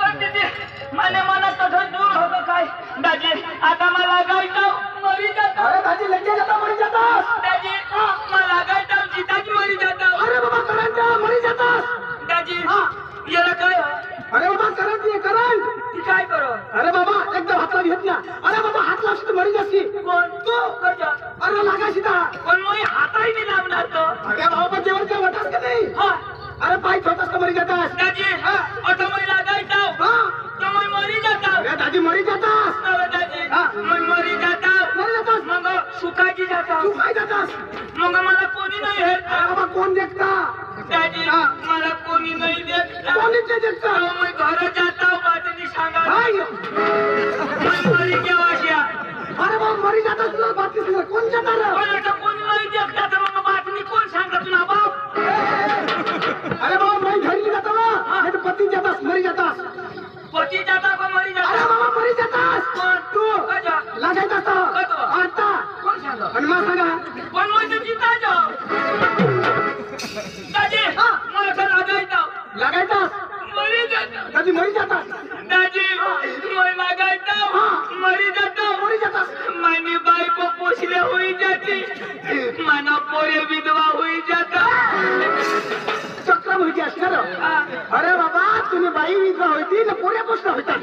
कोणती ती मला मनात तसं दूर होतं काय दाजी आता मला गायचं मरी जातं. अरे दाजी लगे जाता मरी जातास. दाजी मला गायचं सीताची मरी जातं. अरे बाबा करंट मरी जातास. दाजी याला काय अरे बाबा करंट ये करंट. ती काय करो. अरे बाबा एकदम हातला घेत ना. अरे बाबा हात लावशी तर मरी जाशी. कोण तू कजा अरे लागाशी ता. पण मी हाताही नाही लावणार तो. अरे बाबा जेवढच्या वाटस का नाही. हा अरे पाय छोटास तर मरी जातास. दाजी आता मी लागायचं तो मी मरी जातो. अरे दाजी मरी जातास. दाजी मी मरी जातो. मरी जातास. मग सुखाची जातो. तू काय जातास. मग मला कोणी नाही हेरत. अरे बाबा कोण देखता. दाजी मला कोणी नाही देखता. कोणीच नाही देखता. मी घर जातो बातमी सांगा. हाय. मी मरी केव्हा. अरे बाबा मरी जातास तुला बातमी सांग. कोण जाता रे. कोणाचं कोणी नाही देखता तर मग बातमी कोण सांगत तुला बाप. अरे बाबा मैं घरी जाता ना. नहीं तो पति जातास मरी जातास. पती जाता का मरी अरे जाता. बाबा मरी जातास. तू कजा लागायचा कतो. आता कोण सांगा. आणि मला सांगा. पण मी जिता जाऊ. दाजी मला तर लागायचं. लागायचास. मरी जातो. दादी मरी जातास. दाजी मी लागायचं मरी जातो. मरी जातास. मानी बायको पोषले होई जाती. माना पोरे विधवा होई जाता. चक्र होती असणार. अरे बाबा तुम्ही बाई विधवा होती ना पोऱ्या पोषला होता.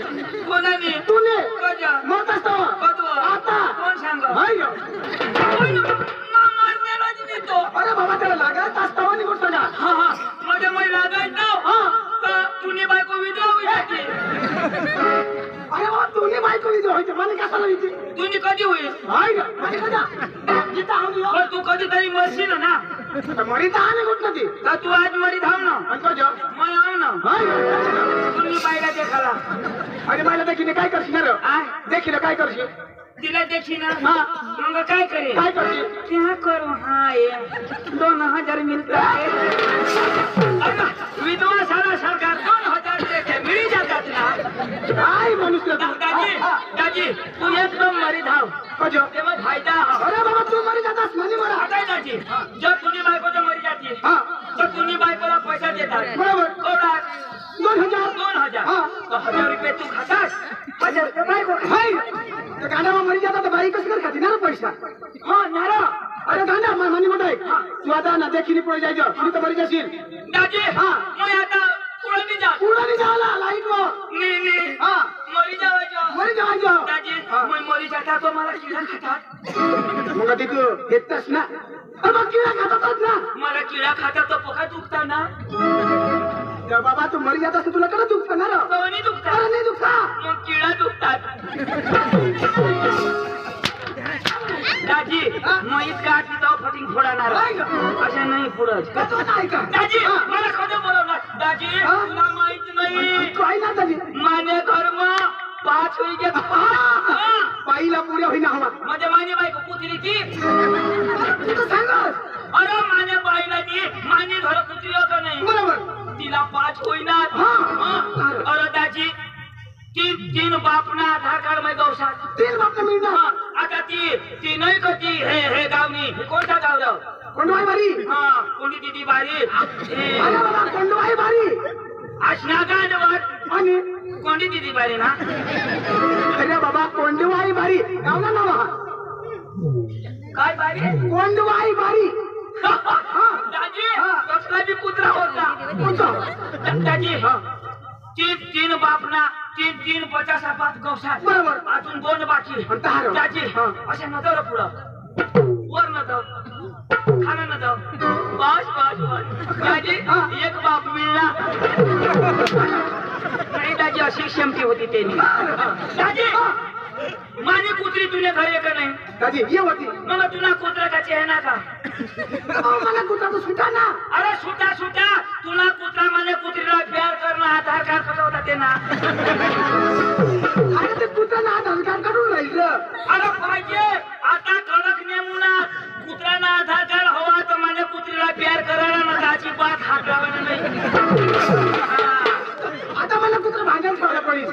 कोणाने तूने कजा मत असतो कतो. आता कोण सांगा. हाय. मारण्याला देतो. अरे बाबा त्याला लागायचा असतावा निघून सांगा. हा हा मध्ये मी लागायचं तुने बायको विधवा होई जाती. अरे बाबा तुम्ही बायको विधवा व्हायची मला काय सांगा होती. तुझी कधी होईल. हाय का माझी कदा जिता आम्ही पण तू कधीतरी मरशील ना. मरी तर आम्ही कुठलं ती. तर तू आज मरी धाव ना. मैं आव ना. हाय. तुम्ही बायला देखाला. अरे बायला देखील काय करशील रे. देखील काय करशील. तिला देखी ना. हा. मग काय करे. काय करशील. क्या करू. हा ये 2000 मिळतात. विधवा सारा सरकार 2000 देते मिळी जातात ना. काय मनुष्य दाजी दाजी तू एकदम मरी धाव. कजो तेव्हा फायदा. अरे बाबा तू मरी जातास म्हणे मला. काय दाजी जर तुझी बायको जर मरी जाते तर तुम्ही बायकोला पैसा देतात. बरोबर. केवढा 2000. 2000. तर 1000 रुपये तू खातास. 1000 रुपये बायको. हाय. तर गाण्यावर मरी जाता तर बाई कसं कर खाती ना रे पैसा. हा नारा. अरे गाण्या म्हणे मोठा तू आता ना देखील पुढे जायचं. तुम्ही तर मरी जाशील. दाजी मी आता पुढे जा. पुढे जायला लाईट वर. नाही हा मरी जावायचं. मरी जायचं. दाजी मी मरी जाता तो मला किडा खातात. मग ते तू घेतस ना. मग किडा खातातच ना. मला किडा खाता तो पका दुखता ना. तर बाबा तू मरी जात असं तुला कधी दुखतं ना रे. कवनी दुखता. अरे नाही दुखता. मग किडा दुखतात. दाजी मग इतका तिथं फटिंग फोडणार अशा नाही पुढच. दाजी मला कधी बोलवणार. दाजी तुला माहित नाही. काय ना दादी माने घरमा 5 होई गेत. बाईला पुऱ्या होईना हवा. म्हणजे माझी बायको कुत्री ती. तू सांगस. अरे माने बाईला ती माने घर कुत्री होत नाही. बरोबर. तिला 5 होईना. अरे दाजी तीन बापना आधार कार्ड मध्ये गवसात. 3 बाप मिळणार. आता ती नाही का ती हे गावनी कोणता गाव राव. कोंडवाई बारी. हा कोणी दिदी बारी. अरे बाबा कोंडवाई बारी. असना गाडवर आणि कोणी दिदी बारी ना. अरे बाबा कोंडवाई बारी गावला नाव हा. काय बारी. कोंडवाई बारी. दाजी कसला बी कुत्रा होता. दाजी तीन बापना 3-50 गवसात. बरोबर. अजून 2 बाकी. दाजी अशा नदर पुढं वर नद खाना नद बस बस बस. दाजी एक बाप मिळला नाही. दाजी अशी क्षमती होती त्यांनी. दाजी माने कुत्री तुला घरी का नाही. दाजी ये होती. मग तुला कुत्रा का चेहना का. मला कुत्रा तो सुटा ना. अरे सुटा तुला कुत्रा माने कुत्रीला प्यार करणं आधार कार्ड कसं होता ते ना. अरे ते कुत्रा ना आधार कार्ड काढून राहिलं. अरे पाहिजे आता कडक नेमुना. कुत्र्याला आधार कार्ड हवा तर माने कुत्रीला प्यार करायला ना त्याची बात हात लावायला नाही. आता मला कुत्रा भांडण ठेवायला पडेल.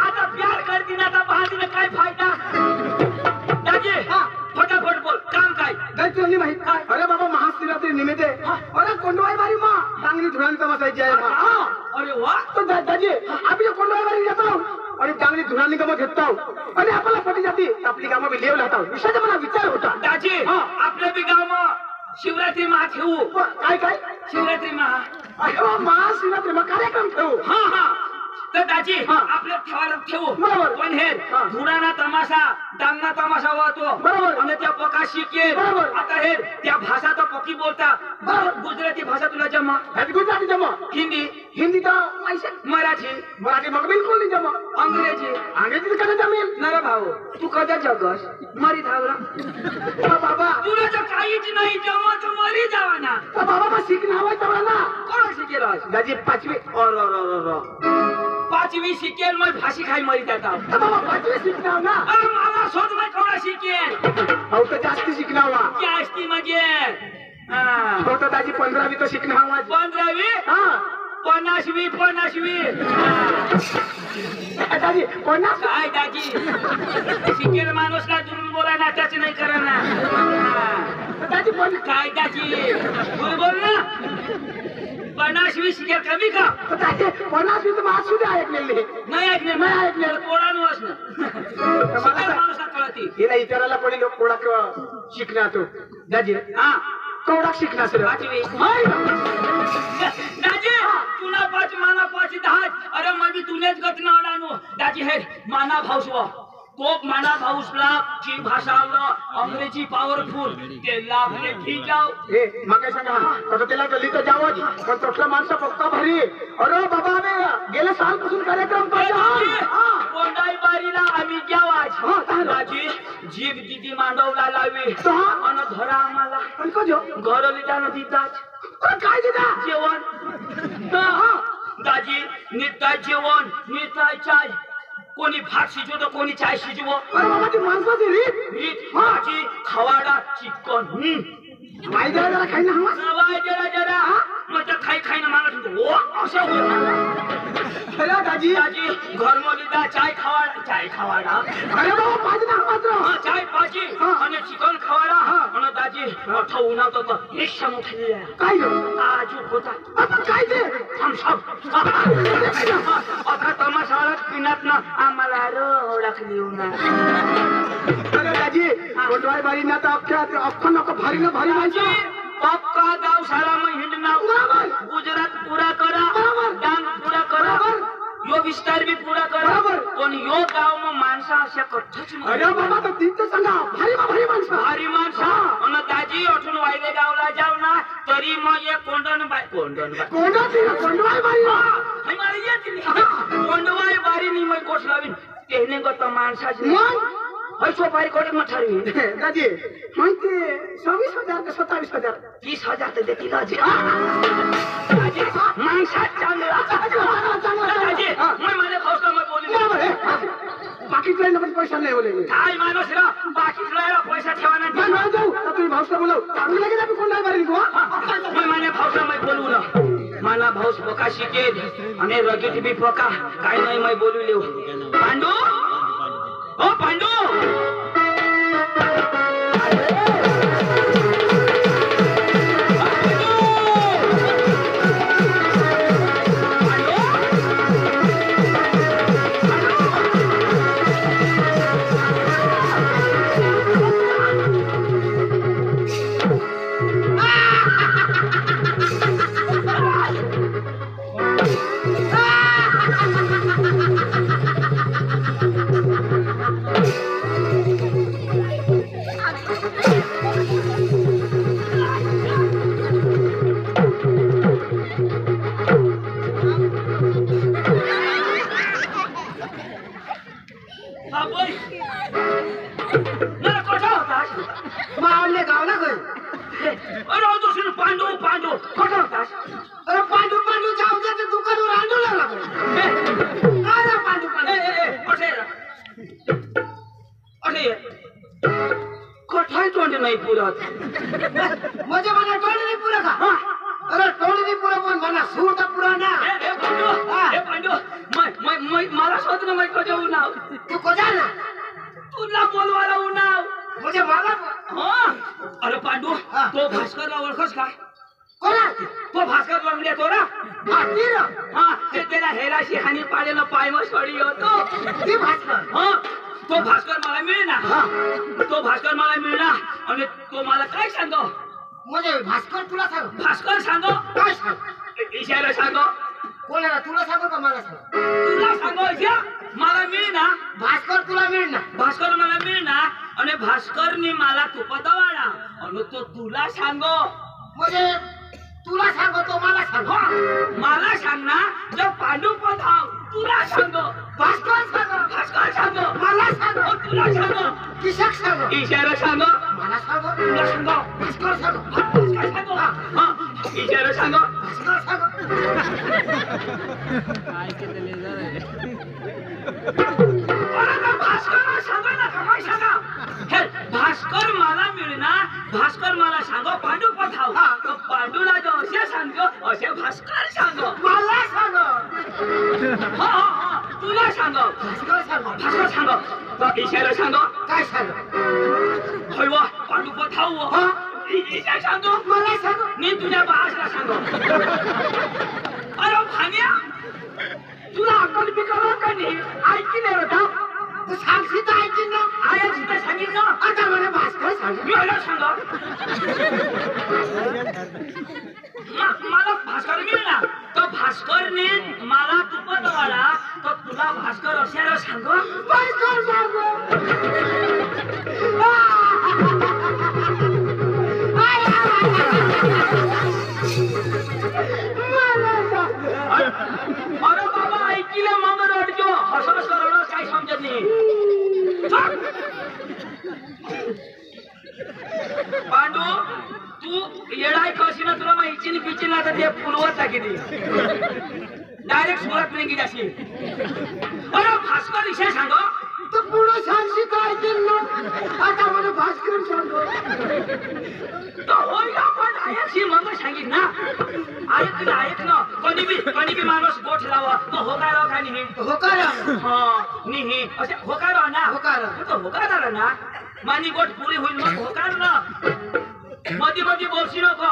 आता प्यार करतील आता भांडीने काय फायदा. दाजी फटाफट बोल काम काय. तुला माहित अरे बाबा महाशिवरात्री निमित्त अरे कोंडवाई बारी मा चांगली धुळांचा बसायची आहे. अरे वा तो दादाजी आम्ही कोंडवायवारी जातो आणि चांगली धुराणी कामं घेतो आणि आपल्याला पटी जाती आपली कामं बी लेव लावतो विषयाचा मला विचार होता दाजी आपल्या बी गाव शिवरात्री महा ठेवू काय काय शिवरात्री महा अरे वा महाशिवरात्री मग कार्यक्रम ठेवू हा तर दाजी आपल्या ठेवायला ठेवू बरोबर पण हे धुराना तमाशा डांगना तमाशा होतो बरोबर आणि त्या पका शिकेल बरोबर आता हे त्या भाषा तर पक्की बोलता बरोबर गुजराती भाषा तुला जमा गुजराती जमा हिंदी हिंदी तर माहिती मराठी मराठी मग बिलकुल नाही जमा अंग्रेजी अंग्रेजी कसं जमेल ना रे भाऊ तू कदा जगस मरी धावला बाबा तुला तर काहीच नाही जमा तर मरी जावा ना बाबा मग शिकणं हवंय तेवढा ना कोण शिकेल दाजी 5वी पाचवी शिकेल मग फाशी खाई मरी जाता बाबा 5वी शिकणार ना अरे मला शोध मग कोणा शिकेल अहो तर जास्ती शिकणार वा जास्ती म्हणजे हो तर दाजी 15वी तो शिकणं हवा 15वी हा 50वी दाजी 50 काय दाजी शिकेल माणूस का दुरून बोला ना त्याच नाही करा ना दाजी पण काय दाजी बोल ना 50वी शिकेल कमी का दाजी 50वी तर आज सुद्धा ऐकलेले नाही ऐकले पोळानो असणं माणूस कळती हिला विचारायला पण लोक कोणाक शिकणार तो दाजी हा कोणाक शिकणार सर 5वी दाजी तुला 5 माना 5 10 अरे मग तुनेच गत ना अडानो दाजी हे माना भाऊस व तो माना भाऊसला ची भाषा अंग्रेजी पावरफुल ते लाभले ठीक जाओ हे मग काय सांगा आता त्याला गल्ली तर जावं पण तोटला माणसं पक्का भारी अरे बाबा आम्ही गेल्या सालपासून कार्यक्रम करतो कोंडाई बारीला आम्ही जेवाच दाजी जीभ दिदी मांडवला लावी आणि धरा आम्हाला पण कजो घरली जाणं तिथाच काय दिदा जेवण दाजी निताय जेवण निताय चाय कोणी भात शिजवतो कोणी चाय शिजव अरे बाबा ती माणसाची रीत भाजी खवाडा चिकन माहिती जरा खाई ना हवा जरा मग तर खाई ना मागत हो असं होत दाजी दाजी घरमोलीला चाय खवाडा अरे बाबा पाहिजे ना मात्र चाय पाजी आणि चिकन खवाडा आणि दाजी मोठा उन्हात तर रिक्षा मोठी काय काजू होता आपण काय ते थम्सअप आता तमाशाला पिण्यात ना आम्हाला ओळखली अरे दाजी कोंडवाई बारी ना तर अख्खा नको भारी ना भारी माणसं पक्का गाव साला मग हिंडना गुजरात पुरा करा डांग पुरा करा यो विस्तार बी पुरा करा पण यो गाव मग माणसा अशा कठ्ठच अरे बाबा तर तिथं सांगा भारी माणसं भारी माणसा आणि दाजी अठून वायदे गावला जाऊ ना तरी मग एक कोंडवाई कोंडवाई बारी नि मग कोठ लावीन तेने गत माणसाची पैसो बारी कोटे मग ठरवी दाजी मग ते 26,000 का 27,000 30,000 तर देतील दाजी माणसात चांगला दाजी मग माझ्या भाऊला मग बोलली बाकी पण पैसा नाही बोले काय माणूस रा बाकी पैसा ठेवा ना जाऊ तुम्ही भाऊला बोलव चांगलं लागेल आपण कोंडवाई बारी मग माझ्या भाऊला मग बोलू ना मला भाऊस पका शिकेल आणि रगीत बी पका काय नाही मग बोलू लेऊ पांडू ओ पांडू नाही पुरत म्हणजे मला टोळी नाही पुरा का अरे टोळी नाही पुरा पण मला सूर का पुरा ना मला स्वतः ना माहिती कधी उन्हाव तू कजा ना तुला बोलवायला उन्हाव म्हणजे मला अरे पांडू तो भास्करला ओळखस का कोणा तो भास्कर लंगडे तो ना हा तीर हा ते त्याला हेराशी हानी पाडेला पायमस पडी होतो ती भास्कर हा तो भास्कर मला मिळणार हा तो भास्कर मला मिळणार आणि तो मला काय सांगो म्हणजे भास्कर तुला सांग भास्कर सांगो काय सांग इशारा सांगो कोणाला तुला सांगू का मला सांग तुला सांगो इशा मला मिळणार भास्कर तुला मिळणार भास्कर मला मिळणार आणि भास्करनी मला तुपदवाडा आणि तो तुला सांगो म्हणजे तुला सांगतो मला सांग हा, मला सांग ना जर पांडुपद हाव तुला सांगो भास्कर सांग भास्कर सांगो मला सांग ओ, तुला सांगो किशक सांग इशारा सांगो मला सांग तुला सांगो भास्कर सांग भास्कर सांगो हा इशारा सांगो भास्कर सांग अरे भास्कर सांगो ना कमाई सांगा हे भास्कर मला मिळणार भास्कर मला सांगो पांडुपद हाव हा. तो पांडुला जो असे सांगो असे भास्कर सांगो मला सांग हा हा हा तुला सांगो भास्कर सांग भास्कर सांगो तो इशारा सांगो काय सांग होय वा पांडुपद हाव हा इशारा सांगो मला सांग मी तुझ्या बाळाला सांगो अरे भान्या तुला अक्कल बिकल का नाही ऐकली रे होता तू सांगशील तर ऐकीन ना आया तिथे सांगितलं आता मला भास्कर सांग मी आला सांगा मला भास्कर मिळणार तो भास्करने मला तुपदवाडा तर तुला भास्कर असायला सांग भास्कर सांग अरे बाबा ऐकिले मग रडजो हसस करणं काही समजत नाही पांडू तू येडाय कशी ना तुला माहिती पिची ना तर ते पुलवत टाकी डायरेक्ट सुरत नाही की जाशी अरे भास्कर विषय सांग तर पुढे सांगशी तर ऐकीन ना आता मला भास्कर सांग होय का पण आयाशी मग सांगित ना ऐक ना कोणी बी माणूस गोठ लावा तो होकार का नाही होकार हा निही असे होकार ना होकार. तो होकार ना मानी गोठ पुरी होईल मग होकार ना मध्ये मध्ये बोलशी नको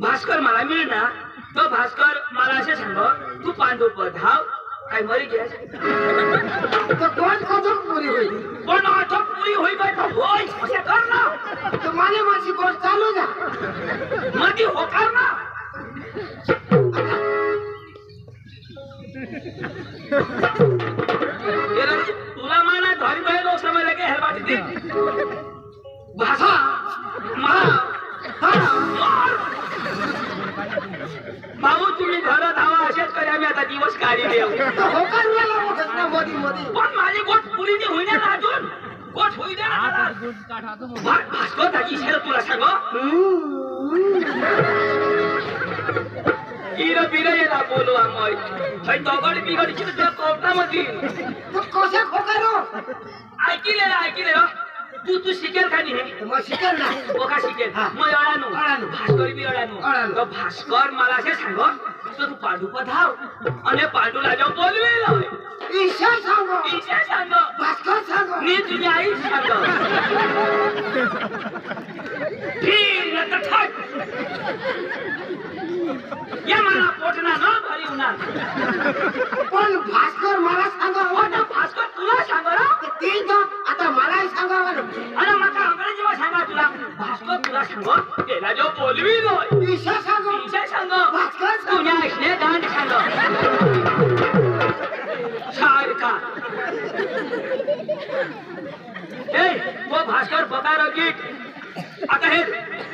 भास्कर मला मिळणार तो भास्कर मला असे सांग तू पांडुपद हाव काय मरी घ्यास तर कोण कधून पुरी होईल पण आठवत पुरी होई बाय तो होय असे कर ना तर मला माझी गोष्ट चालू द्या मध्ये होकार ना तुला माना धरी बाई लोक समज लगे हेलबाटी दी भाषा भाऊ तुम्ही घरात धावा असेच करे आम्ही आता दिवस काढी देऊ होकार वेळेला मोठच ना मोदी मोदी पण माझी गोट पुरी नाही होईना ना अजून गोट होई दे ना भास्कर दाजी शेर तुला सांगो इरा बिरा येला बोलो आमय भाई दगड बिगड चित त्या कोर्टामध्ये तू कसे खोकारो ऐकिले तू शिकेल का नाही मग शिकेल ना ओका शिकेल हा. मग अडाणू अडाणू. भास्कर बी अडाणू अडाणू. तो भास्कर मला असे सांग तर तू पांडुपद हाव आणि पांडुला जाऊ बोलवेल ईशा सांग इशा सांग भास्कर सांग मी तुझी आई सांग ठीक ना तर या मला पोटना न भरी होणार पण भास्कर मला सांग आता भास्कर तुला सांग ना ते आता मलाही सांगावं ना अरे मका अंग्रेजीमा सांगा तुला भास्कर तुला सांग त्याला जो बोलविल ईशा सांग इशा सांग भास्कर सांग तुझ्या ऐकले गांड सांग सारखा ए तो भास्कर पकार गीत आता हे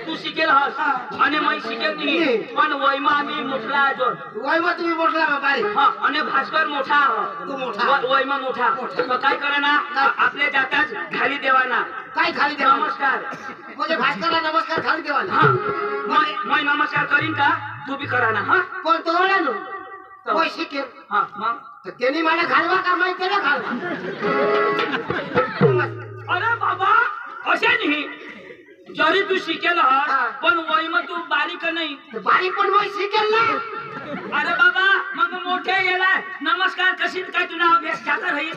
तू शिकेल हस आणि मी शिकेल नाही पण वैमा मी मोठला अजून वयमा तुम्ही मोठला बाबा रे हा आणि भास्कर मोठा तू मोठा. वैमा मोठा तर काय करा आपल्या जाताच खाली देवाना काय खाली देवा नमस्कार म्हणजे भास्करला नमस्कार खाली देवा हा मैं नमस्कार करीन का तू बी करा ना हा पण तो नो वय शिकेल हा मग तर त्यांनी मला घालवा का माहिती त्याला घालवा अरे बाबा असे नाही जरी तू शिकेल हा. पण वैमा तू बारीक नाही बारीक पण वय शिकेल ना अरे बाबा मग मोठे गेलाय नमस्कार कशी काय तुला अभ्यास जाता राहील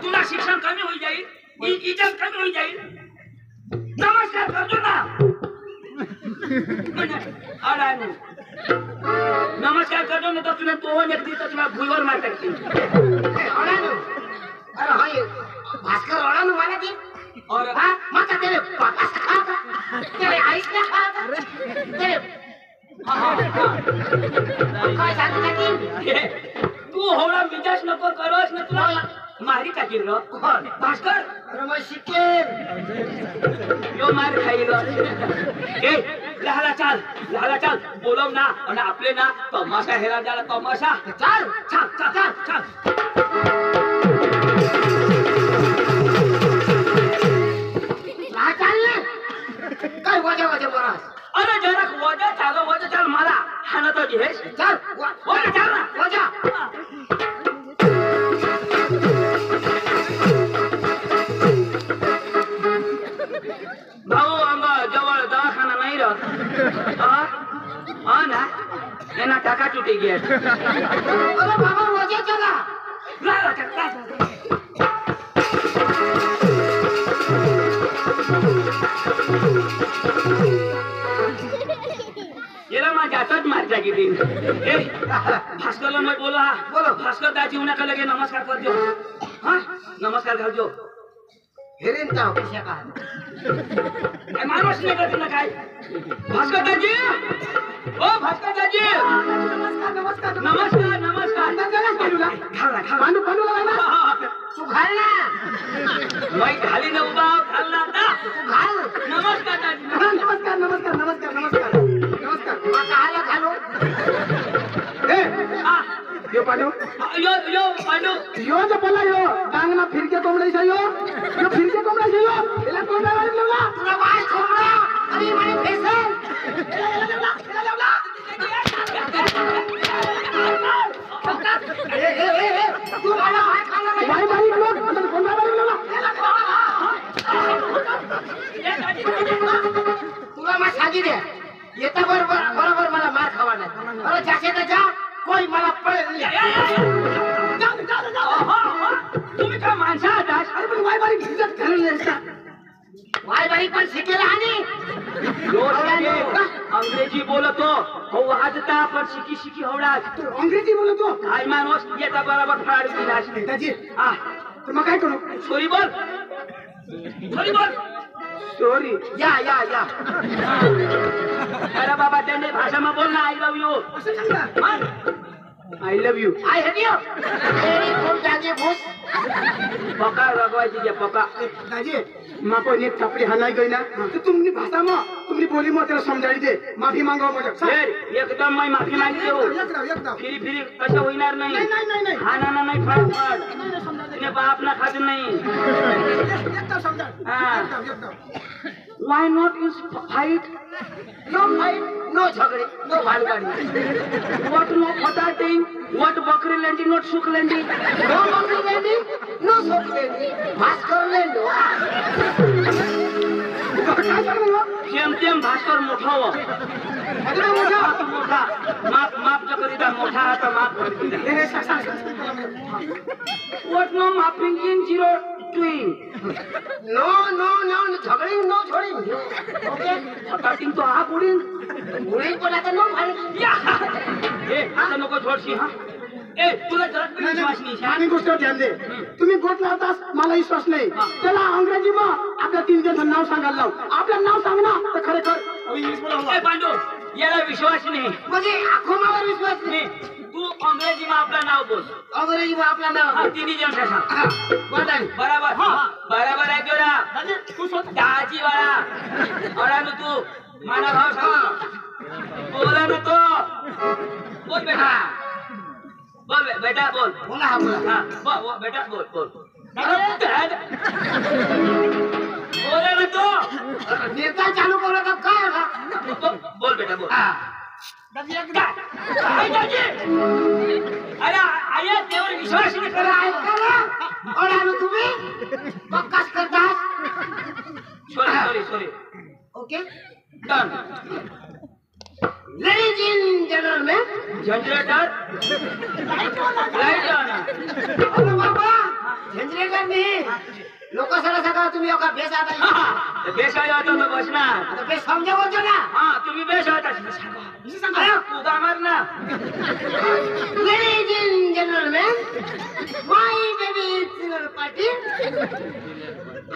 तुला शिक्षण कमी होई जाईल इज्जत कमी होई जाईल नमस्कार करतो ना अडाणू नमस्कार करतो ना तर तुला तो व्यक्ती तर तुला भुलवर मार टाकते अडाणू अरे हाय भास्कर अडाणू मला ती और हाँ माता तेरे पापा से कहा था तेरे आइस ने कहा था तेरे काय सांगू टाकी तू होळा विचार नको करोस ना तुला मारी टाकील ग भास्कर अरे मैं शिकेन यो मार खाईल ए लहाला चाल बोलव ना आणि आपले ना तमाशा हेरा झाला तमाशा चल छाप छाप छाप छाप ना चालले काय वजा बरास अरे जरा वजा चाल मला हाना तो दिहेस चल वजा चाल ना वजा भाऊ अंग जवळ दवाखाना नाही राहत ना यांना टाका तुटी घे अरे बाबा वजा चला येला माझ्या हातात मारता किती भास्करला मग बोलो हा बोलो भास्कर दाची उन्हा लगे नमस्कार करजो हा नमस्कार करजो हेरेन का कशा का काय माणूस नाही करत ना काय भास्कर दाजी ओ भास्कर दाजी नमस्कार नमस्कार पांडू लागला ना तू घाल ना मी घाली न उभा घाल ना आता तू घाल नमस्कार दाजी नमस्कार मग काला घालो हा यो पांडू यो पांडू यो जो बोला यो डांगना फिरके कोंबडीचा यो फिरके कोंबडीचा यो याला कोंबडा लावला तुला बाय खोमडा अरे म्हणे फेसल तू मला बाय खाला बाई लोक आता कोंबडा लावला तुला मग साधी दे येता बरोबर मला मार खावा नाही अरे जासे तर जा कोई मला पळेल तुम्ही काय माणसा आहात अरे पण बाई इज्जत घालून नसता वाय बाई पण शिकेल आणि अंग्रेजी बोलतो हो वाजता पण शिकी होडा तू अंग्रेजी बोलतो काय माणूस येता बरोबर फाड दिला दाजी हा तर मग काय करू सॉरी बोल सॉरी या अरे बाबा त्यांनी भाषा में बोलना I love you I love you I हेव यू तेरी खूप जागे भूस पका रगवायची जे पका दाजी मां को एक थपड़ी हनाई गई ना तो तुमनी भाषा में तुमनी बोली में तेरा समझाई दे माफी मांगो मुझे एकदम मैं माफी मागते हो एकदम फिरी कसं होणार नाही नाही खाना नाही फाड तिने बाप ना खात नाही एकदम समझा एकदम Why not in fight? No fight no झगड़े नो भालगाड़ी What no potating? What बकरी लेंडी? Not सुख लेंडी? नो बकरी लेंडी नो सोप लेंडी भास्कर लेंडो काय सांगू जेमतेम भास्कर मोठा हो मोठा माप जो करीता मोठा आता माप करीता What no mapping in 0-2 no झगड़ी नो छोड़ी ओके potating तो आप उडीन मुड़ी को ना नो भाई या ए आता नको छोडशी हा ए तुला जरा विश्वास नाही आणि गोष्ट ध्यान दे तुम्ही गोट लावतास मला विश्वास नाही त्याला अंग्रेजी मा आपल्या तीन जण नाव सांगायला लाव आपलं नाव सांग ना तर खरेखर इंग्लिश बोला ए पांडू याला विश्वास नाही मुझे आंखों में विश्वास नहीं तू अंग्रेजी में आपलं नाव बोल अंग्रेजी में अपना नाम हा तिन्ही जण सांग बताइए बराबर बराबर आहे जोडा दाजी वाला अडा न तू माना भाव सांग बोला न तो बोल बेटा बोल बेटा बोल बोला हाँ बोला हाँ बोल बेटा बोल बोला न तो नेता चालू करो तब क्या होगा बोल बेटा बोल हाँ दाजी अरे आया देवर विश्वास नाही करा ऐकला और आलो तुम्ही पक्काच करतात sorry okay done ladies and gentlemen generator light on अरे बाबा जनरेटर नहीं लोक सगळं सगळं तुम्ही का बेस आता बेस होता तो बसणार आता बेस समजा बोलतो ना हा तुम्ही बेस होता तू कामार ना Ladies and gentlemen, my baby is Patil.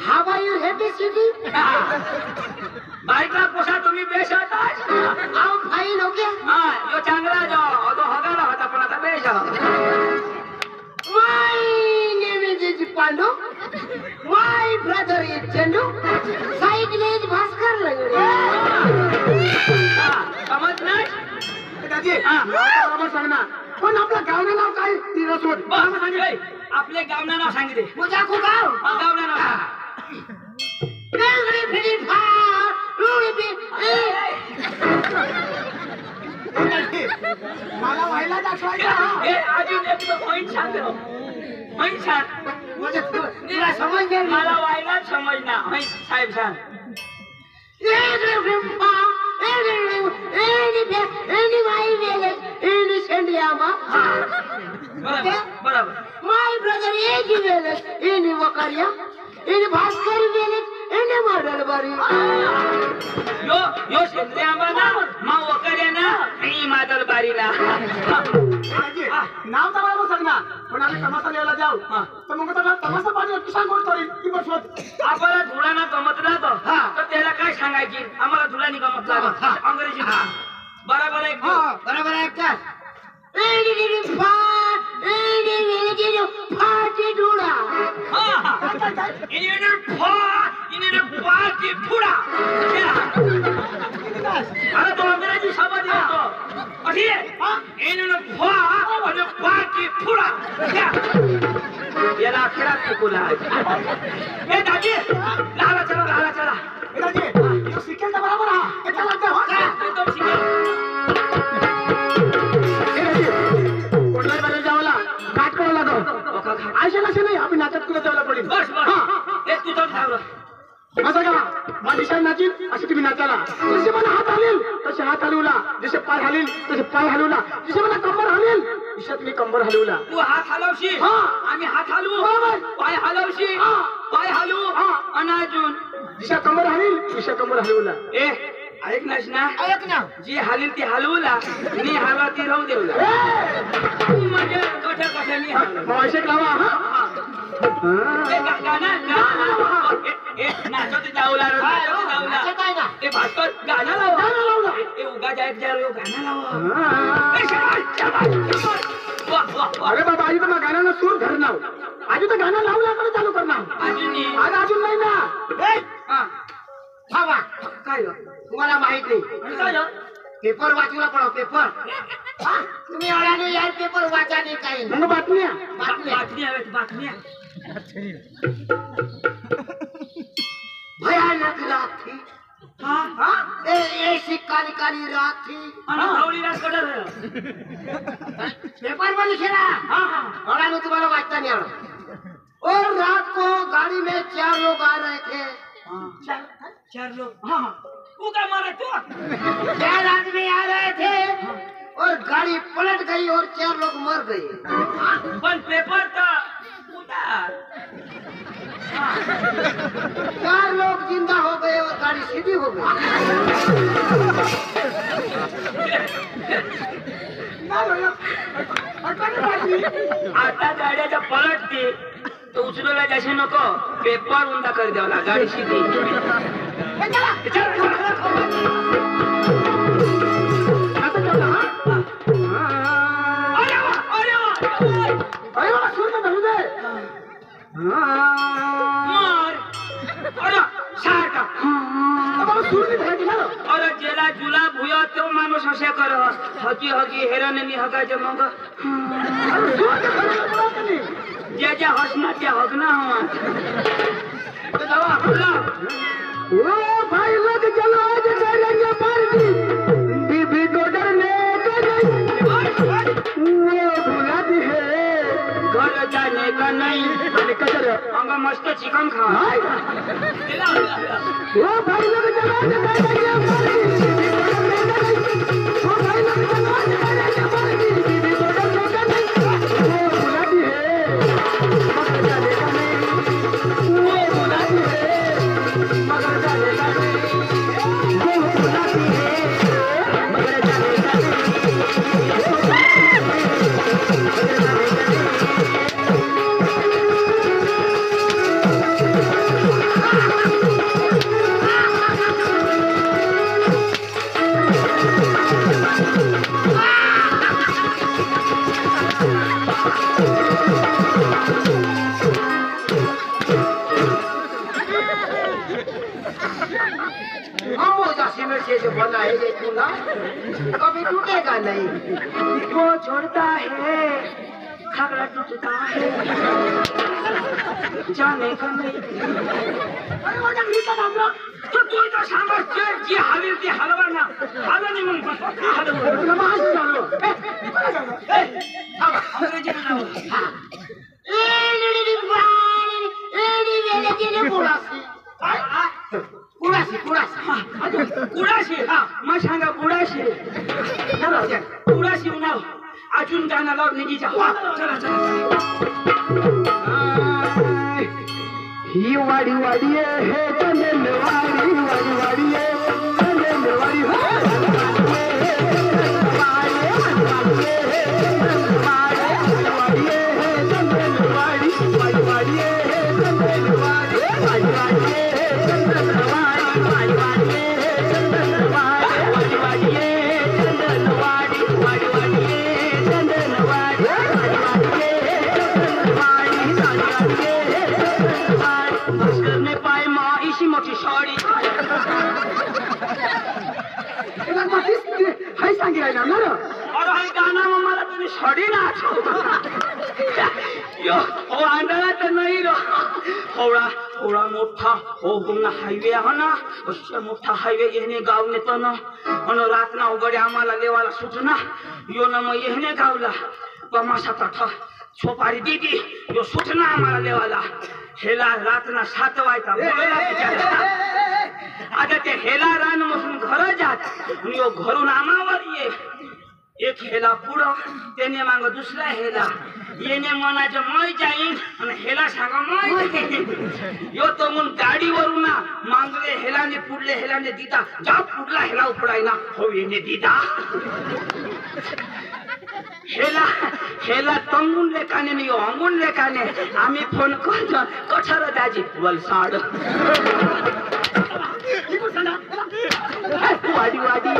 How are you happy city? बाईकला पोसा तुम्ही बेस होता I'm fine, okay? हा यो चांगला जो तो हगाला होता पण आता base My name is Pandu. My brother is Chandu. Cycle is Bhaskar Langade. समज नाही दादी बरोबर सांग ना पण आपलं गावचं नाव काय तिरसोड बस सांगितले आपले गावना नाव सांगितले मुझा को गाव. गावना नाव सांग. Langade phiri pha. Rui bi. मला व्हायला दाखवायचं हे अजून एक पॉइंट सांग पॉइंट सांग मुझे तुला समज नाही. मला व्हायला समजना साहेब सांग बरोबर My brother is village in Wakaria, in Bhaskar village, in Madalbari. यो यो शेंद्रे आंबा ना मा वकरे ना ही मादल बारी ना दादी नाव तर बरोबर सांग ना पण आम्ही तमाशा लिहायला जाऊ तर मग आता तमाशा पाहिजे की सांग कोण तरी की बसवत आपल्याला धुळाना गमत लागतो तर त्याला काय सांगायची आम्हाला धुळानी गमत लागत अंग्रेजी बरोबर आहे बरोबर आहे का? फाटी डुळा. अरे तो अंग्रेजी शब्द येतो याला अक्षरात शिकवला हे दाजी लाला चला दादी यो शिकेल तर बरोबर हा एका लागतं हो एकदम शिकेल कोणाला बाहेर जावला काट करावं लागो आशा कशी नाही आम्ही नाटक करत जायला पडेल बस हे तुझं धावलं असं का माझी शाही नाचील अशी तुम्ही नाचाला जसे मला हात हलेल तसे हात हलवला जसे पाय हलेल तसे पाय हलवला जसे मला कंबर हलेल तसे तुम्ही कंबर हलवला तू हात हलवशी आम्ही हात हलवू पाय हलवशी पाय हलवू आणि अजून दिशा कंबर हलेल दिशा कंबर हलवला ए ऐक नाच ना ऐक ना. जी हलील ती हलवूला मी हलवा ती राहू देऊला म्हणजे कठ्या मी हलवला ऐशेक लावा नाचत जाऊला नाचत आहे ना. ते भास्कर गाणं लावा ते उगा जायक जा रे गाणं लावा अरे बाबा आई तर मग गाण्यानं सूर धरणार आजी तर गाणं लावलं चालू करणार अजून आज अजून नाही ना थांबा. काय तुम्हाला माहित नाही काय पेपर वाचूला पडो पेपर. तुम्ही अडाणी यार पेपर वाचा नाही काही मग बातम्या बातम्या हव्यात बातम्या भयानक रात्री ऐसी काली काली रात्री आणि धावली रास कडर पेपर में लिखे ना. अडाणी तुम्हाला वाचता नहीं आ रहा. और रात को गाड़ी में 4 लोग आ रहे थे. चार लोग तू काय मारा तू 4 आदमी आ रहे थे और गाड़ी पलट गई और 4 लोग मर गए. पण पेपर तर उतार 4 लोग जिंदा हो गए और गाड़ी सीधी हो गई. आता गाड्याच्या पलटते तो उचलला जाशी नको पेपर उंदा कर द्यावला गाडी शिदी अरे बाबा सूर तर धरू दे बाबा सूर नाही धरायची ना अरे जेला जुला भुया तो माणूस असे कर हकी हकी हेराने मी हकायचे मग सूर तर धरायला बोलावं तुम्ही. ज्याच्या हसना त्या हगना हवा ओ भाई लोग चलो आज करेंगे पार्टी बीबी को डरने का नहीं वो बुलाती है घर जाने का नहीं आणि कचर अंग मस्त चिकन खा ओ भाई लोग चलो आज करेंगे पार्टी ओ भाई लोग चलो आज करेंगे पार्टी बीबी को डरने का नहीं वो बुलाती है घर जाने का नहीं वो नाही वो छोड़ता है खागड़ा टूटता है जाने का नहीं अरे माझ्या घरीचा बाबरा तो तू तो सांगत जी हवी ती हलवा ना हलवा नाही मग हलवा तुला माहिती झालं अंग्रेजी म्हणावं कुणाशी कुडाशी हा मग सांगा कुडाशी कुडाशी नाव अजून गाणं लाव निघीच्या चला चला ही वाडी वाडी हे चंदन वाडी वाडी वाडी चंदन वाडी साडी ना हो आंधळा तर नाही रो होळा होळा मोठा हो गुन्हा हायवे आहे ना अशा मोठा हायवे येणे गाव नेतो ना आणि रातना उघडे आम्हाला लेवाला सुटना यो ना मग येणे गावला तमाशा तठा छोपारी दीदी यो सुटना आम्हाला लेवाला हेला रातना 7 वाजता आता ते हेला रान मसून घर जात यो घरून आमावर ये एक हेला पुढं त्याने माग दुसरा हेला येणे मनाचं मय जाईन आणि हेला सांगा मय यो तो मग गाडीवरून ना मागले हेलाने पुढले हेलाने दिदा जा पुढला हेला उपडाय ना हो येणे दिदा हेला हेला तंगून लेकाने नाही अंगून लेकाने आम्ही फोन करतो कठर दाजी वलसाड वाडी वाडी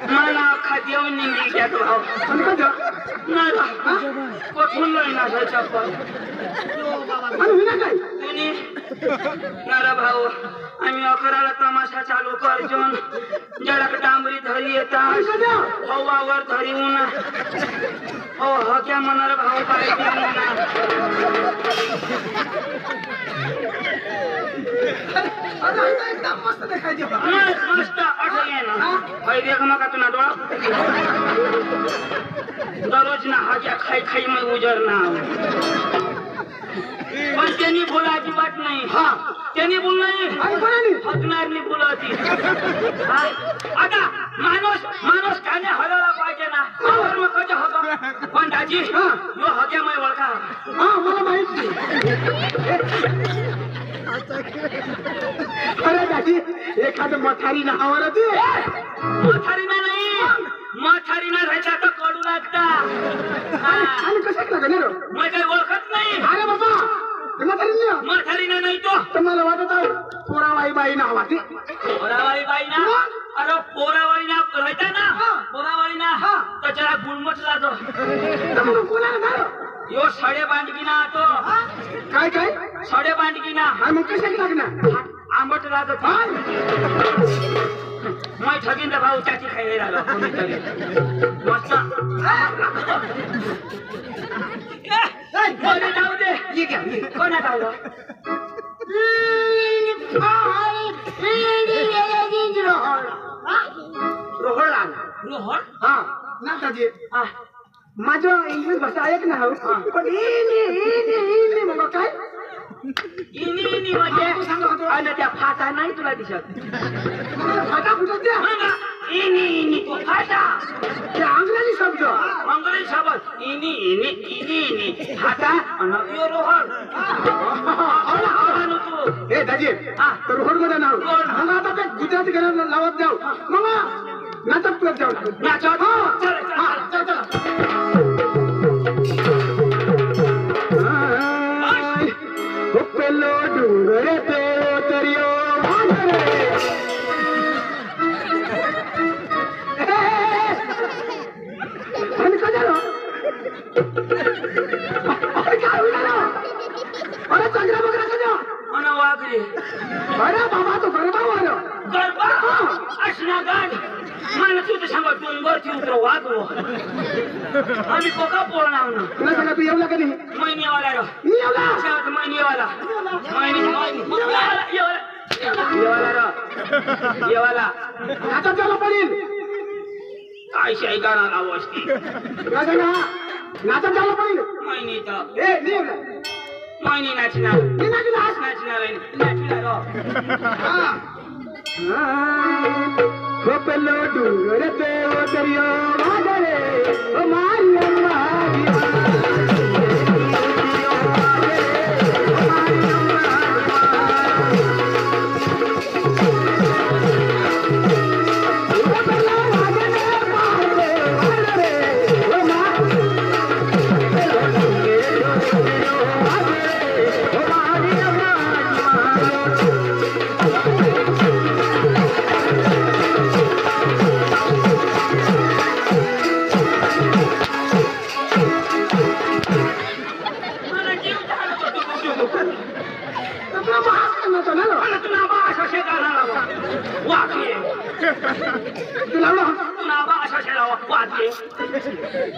मला खाद्य निघी घ्या भाऊ कोठून लढणार चप्पल तुम्ही नारा भाऊ आम्ही 11ला तमाशा चालू करजोन जडक डांबरी धरी येतात हवावर धरी उन्हा हो हक्या मनार भाऊ पाहिजे मस्त आठवण ना पाहिजे का तुला डोळा दररोज ना हाज्या खाई खाई मग उजर ना पण त्यांनी बोला अजिबात नाही हा त्यांनी बोल नाही हकणार नाही बोलाती आता माणूस काने हरवला पाहिजे ना मग कसे हक पण दाजी यो हक्यामय ओळखा हा मला माहिती अरे दादी एखादं मथारी नावावर मथारीना नाही मथारीना राहायचा तर कडू लागता आणि कशात लागेल मग काही ओळखत नाही अरे बाबा मथारीना नाही तो तर मला वाटत आहे पोराबाई बाई नावाची पोरावाळी बाई ना अरे पोरावाळी ना राहायचा ना पोरावाळी ना त्याच्याला गुणमत लागतो कोणाला यो सडे बांडगी ना तो काय काय सडे बांडगी ना मग कशात लागणार आंबट लागत मैं ठगीन तर भाऊ चाची खाई राहिलो कोणीतरी मस्त कोणी जाऊ दे कोणा जाऊ रोहळ रोहन हा नाताजी माझं इंग्लिश भाषा ऐक ना हो पण इनी मग काय इनी म्हणजे आणि त्या फाटा नाही तुला दिसत फाटा फुटत द्या इनी तो फाटा ते अंग्रेजी शब्द अंग्रेजी शब्द इनी फाटा आणि यो रोहन हे दाजी तर रोहन मध्ये नाव मग आता ते गुजराती घराला लावत जाऊ मग नाटक करत जाऊ नाटक पेलो डोंगर पे उतरियो आणि काय झालं काय होईल अरे चांगला बघा का आणि वागले अरे बाबा तो गरबा वालो गरबा असना गाड मला तुझं सांगा डोंगरची उतर वागलो आम्ही कोका बोलणार ना तुला सांगा तू येऊ का नाही महिनेवाला रो मी येऊला शेवट महिनेवाला येवाला आता त्याला पडेल काय शाही गाणं लावू असते तुला सांगा नाचा त्याला पडेल महिने तर ए मी येऊला महिने नाचणार मी नाचला पेलो डोंगर पे उतरियो वादळे ओ मारी अम्मा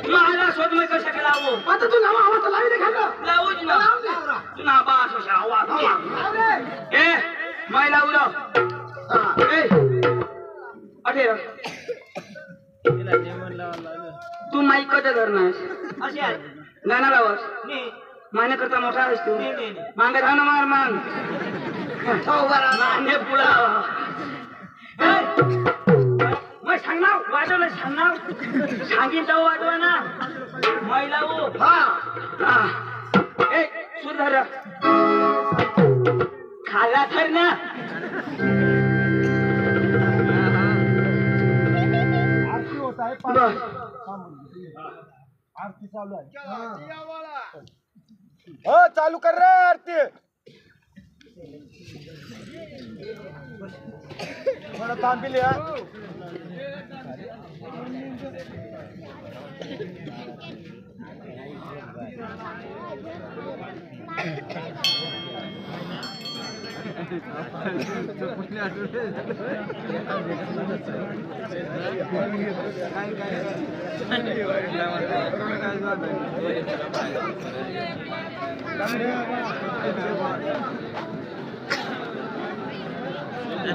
माझा शोध मी कसं केला हो आता तू नवा आवाज लावी दे खाली लावूच ना तू ना बा असं वाद ए मै लावू ए अरे तू माईक कधी धरणार गाणं लावस माने करता मोठा आहेस तू मागे धावणं मार मान माने पुढं लावा मग सांगणार वाजवलं सांगणार सांगीन जाऊ वाजवा ना मै लावू ए सुधार खाला तर ना आरती चालू आहे हो चालू कर रे आरती थोडा थांबील या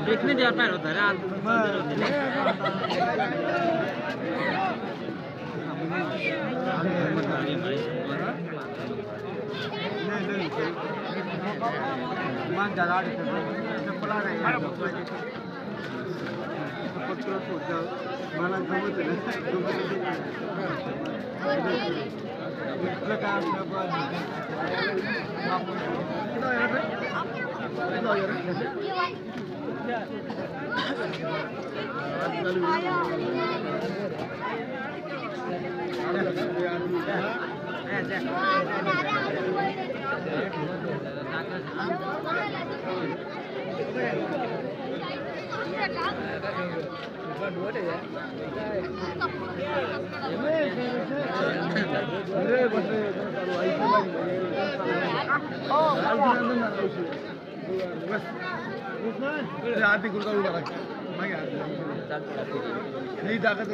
देखने दिया पैर होता है मला जमत आधी गुरगा उभा नाही ताकद